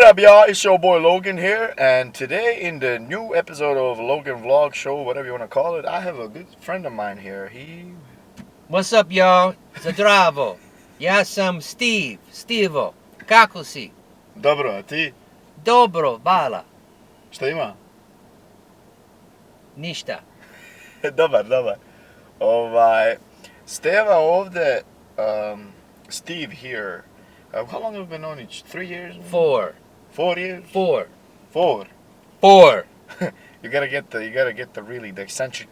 up, y'all? It's your boy Logan here, and today in the new episode of Logan Vlog Show, whatever you want to call it, I have a good friend of mine here. What's up, y'all? Zdravo. Ja sam Stivo. Kako si? Dobro, a ti? Dobro, hvala. Šta ima? Ništa. Dobar. Steva ovde, Steve here. How long have we been known each? 3 years? 4. 4 years? 4. 4. 4. You gotta get the really the eccentric,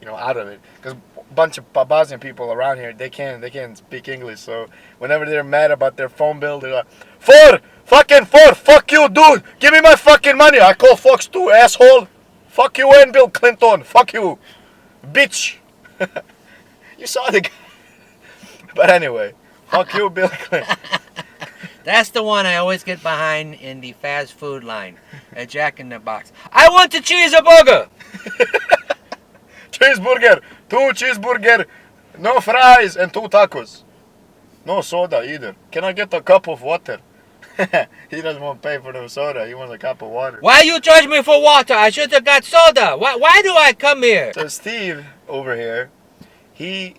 out of it, because a bunch of Bosnian people around here, they can't speak English, so whenever they're mad about their phone bill, they're like, 4, fucking 4, fuck you, dude, give me my fucking money. I call Fox 2, asshole. Fuck you and Bill Clinton. Fuck you, bitch. You saw the guy. But anyway, fuck you, Bill Clinton. That's the one I always get behind in the fast food line at Jack in the Box. I want a cheeseburger. Cheeseburger, 2 cheeseburger, no fries and 2 tacos. No soda either. Can I get a cup of water? He doesn't want to pay for the soda. He wants a cup of water. Why you charge me for water? I should have got soda. Why do I come here? So Steve over here, he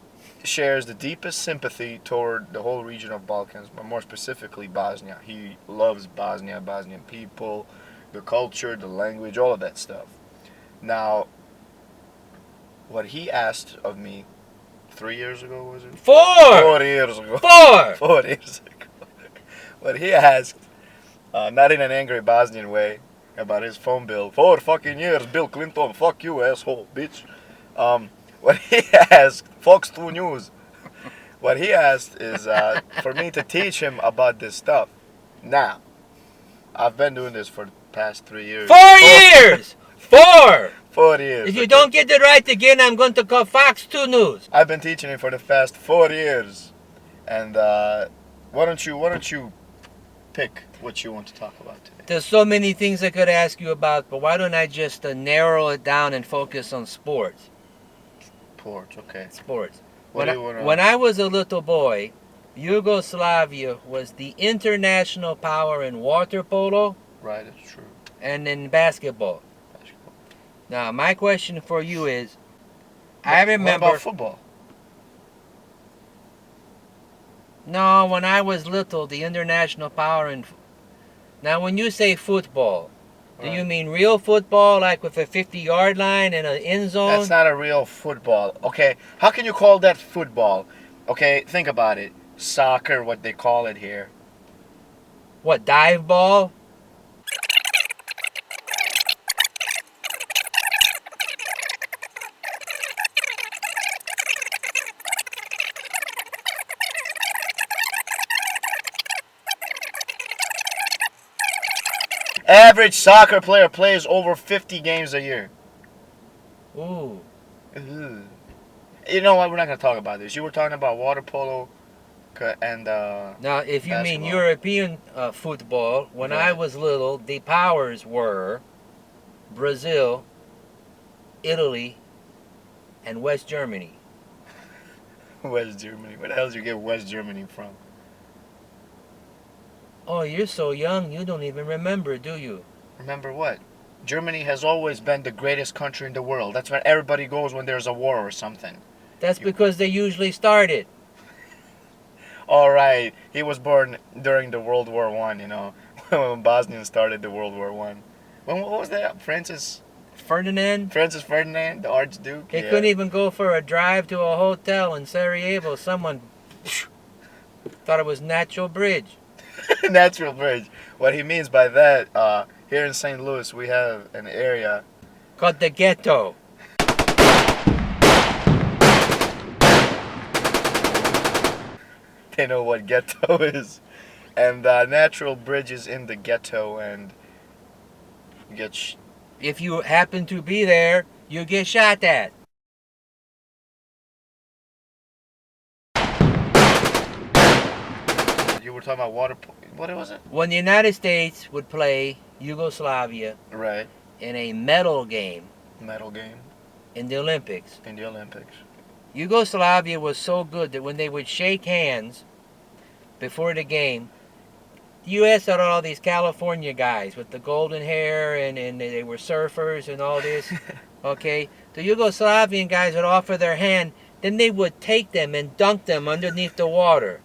shares the deepest sympathy toward the whole region of Balkans, but more specifically Bosnia. He loves Bosnia, Bosnian people, the culture, the language, all of that stuff. Now, what he asked of me 3 years ago, was it? 4. 4 years ago. 4. 4 years ago. What he asked, not in an angry Bosnian way, about his phone bill. 4 fucking years, Bill Clinton, fuck you, asshole, bitch. What he asked, Fox 2 News, what he asked is for me to teach him about this stuff. Now, I've been doing this for the past 3 years. 4 years! 4! 4 years. If you don't get it right again, I'm going to call Fox 2 News. I've been teaching him for the past 4 years. And why don't you pick what you want to talk about today? There's so many things I could ask you about, but why don't I just narrow it down and focus on sports? Sports, okay. Sports. When I was a little boy, Yugoslavia was the international power in water polo. Right, it's true. And in basketball. Now, my question for you is, I remember... What about football? No, when I was little, the international power in... Now, when you say football, do you mean real football, like with a 50-yard line and an end zone? That's not a real football. Okay, how can you call that football? Okay, think about it. Soccer, what they call it here. What, dive ball? Average soccer player plays over 50 games a year. Ooh. You know what? We're not going to talk about this. You were talking about water polo and now, if you mean basketball. European football, when I was little, the powers were Brazil, Italy, and West Germany. West Germany. Where the hell did you get West Germany from? Oh, you're so young, you don't even remember, do you? Remember what? Germany has always been the greatest country in the world. That's where everybody goes when there's a war or something. That's because they usually started. All right. He was born during the World War I, when Bosnia started the World War I. What was that? Francis Ferdinand, the Archduke? they couldn't even go for a drive to a hotel in Sarajevo. Someone thought it was Natural Bridge. Natural bridge. What he means by that, here in St. Louis, we have an area Called the ghetto. They know what ghetto is. And natural bridges in the ghetto, and you get If you happen to be there, you get shot at. You were talking about water. What was it? When the United States would play Yugoslavia Right. in a medal game Medal game in the Olympics, in the Olympics. Yugoslavia was so good that when they would shake hands before the game, The U.S. had all these California guys with the golden hair, and they were surfers and all this. Okay, the Yugoslavian guys would offer their hand, then they would take them and dunk them underneath the water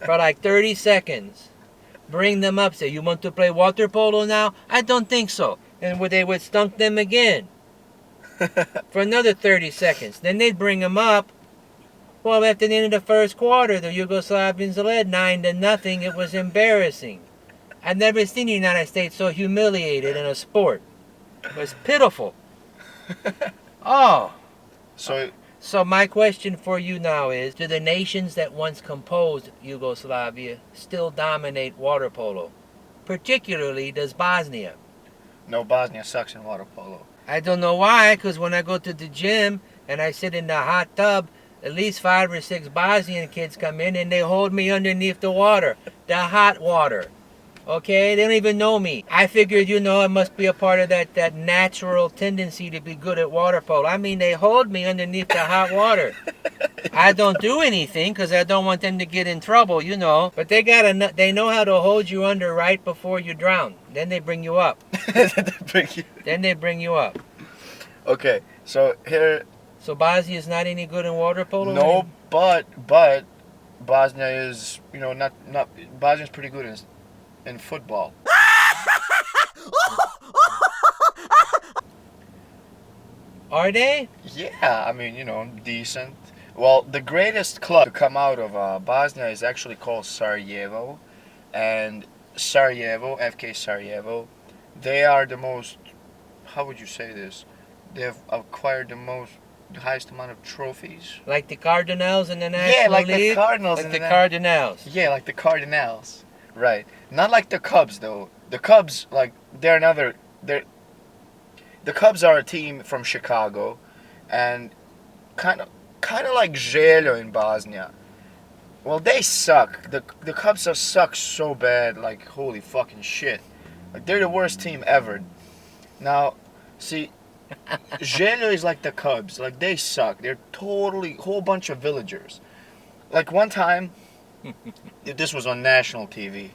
for like 30 seconds. Bring them up, say, you want to play water polo now? I don't think so. And they would dunk them again for another 30 seconds. Then they'd bring them up. Well, after the end of the first quarter, the Yugoslavians led 9-0. It was embarrassing. I've never seen the United States so humiliated in a sport. It was pitiful. Oh. So my question for you now is, do the nations that once composed Yugoslavia still dominate water polo? Particularly, does Bosnia? No, Bosnia sucks in water polo. I don't know why, because when I go to the gym and I sit in the hot tub, at least 5 or 6 Bosnian kids come in and they hold me underneath the water, the hot water. Okay, they don't even know me. I figured, it must be a part of that natural tendency to be good at water polo. I mean, they hold me underneath the hot water. I don't do anything because I don't want them to get in trouble, But they know how to hold you under right before you drown. Then they bring you up. Then they bring you up. Okay, so here. So Bosnia is not any good in water polo? No, but Bosnia is, not Bosnia's pretty good in football. Are they? Yeah, I mean, decent. Well, the greatest club to come out of Bosnia is actually called Sarajevo. And Sarajevo, FK Sarajevo, they are the most, how would you say this? They've acquired the highest amount of trophies. Like the Cardinals in the National League? Yeah, like the Cardinals. Like the Cardinals. Yeah, like the Cardinals. Right. Not like the Cubs, though. The Cubs, the Cubs are a team from Chicago, and kind of like Željo in Bosnia. Well, they suck. The Cubs suck so bad, like, holy fucking shit. Like, they're the worst team ever. Now, see, Željo is like the Cubs. Like, they suck. They're totally, whole bunch of villagers. Like, one time, this was on national TV.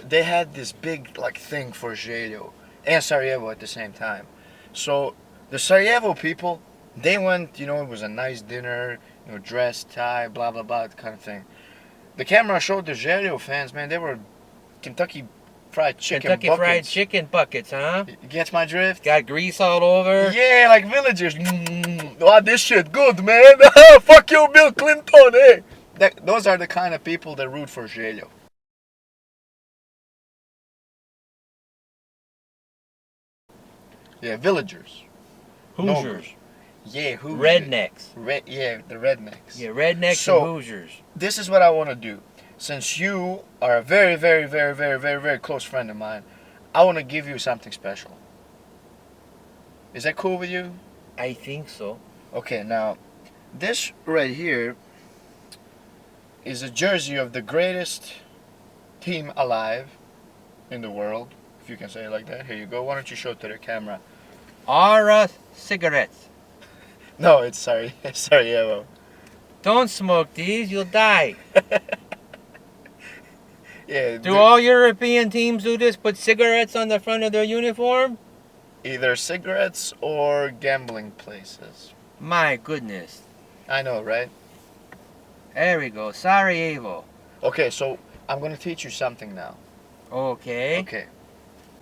They had this big thing for Željo and Sarajevo at the same time. So the Sarajevo people, they went, it was a nice dinner, dress, tie, blah blah blah, kind of thing. The camera showed the Željo fans, man, they were Kentucky Fried Chicken buckets, huh? You get my drift? Got grease all over? Yeah, like villagers. Oh, this shit good, man. Fuck you, Bill Clinton, eh? Those are the kind of people that root for Željo. Yeah, villagers. Hoosiers. Yeah, Hoosiers. Rednecks. The rednecks. Yeah, rednecks and Hoosiers. This is what I want to do. Since you are a very, very, very, very, very, very close friend of mine, I want to give you something special. Is that cool with you? I think so. Okay, now, this right here is a jersey of the greatest team alive in the world, if you can say it like that. Here you go. Why don't you show it to the camera? Aura cigarettes. No, it's Sarajevo. Don't smoke these, you'll die. Yeah. Do all European teams do this? Put cigarettes on the front of their uniform? Either cigarettes or gambling places. My goodness. I know, right? There we go. Sarajevo. Okay, so I'm going to teach you something now. Okay. Okay.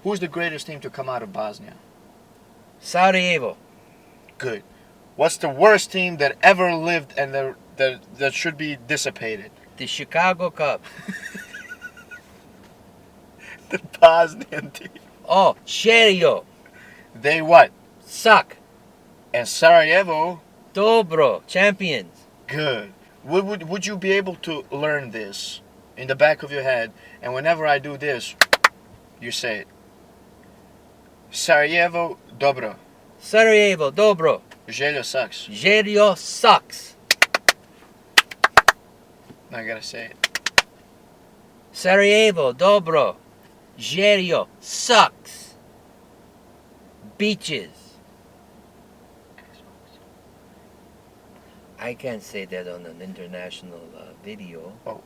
Who's the greatest team to come out of Bosnia? Sarajevo. Good. What's the worst team that ever lived and that should be dissipated? The Chicago Cubs. The Bosnian team. Oh, Željo. They what? Suck. And Sarajevo? Dobro. Champions. Good. Would you be able to learn this in the back of your head, and whenever I do this, you say it? Sarajevo, dobro. Sarajevo, dobro. Željo sucks. Željo sucks. Now I gotta say it. Sarajevo, dobro. Željo sucks. Beaches. I can't say that on an international video. Oh,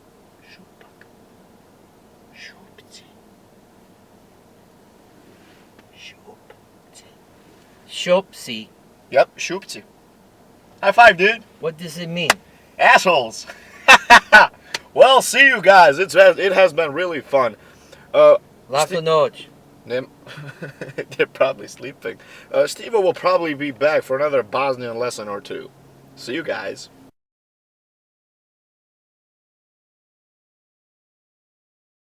Shopsi. Yep, shupci. High five, dude. What does it mean? Assholes. Well, see you guys. It has been really fun. Laco noche. They're probably sleeping. Steve will probably be back for another Bosnian lesson or two. See you guys.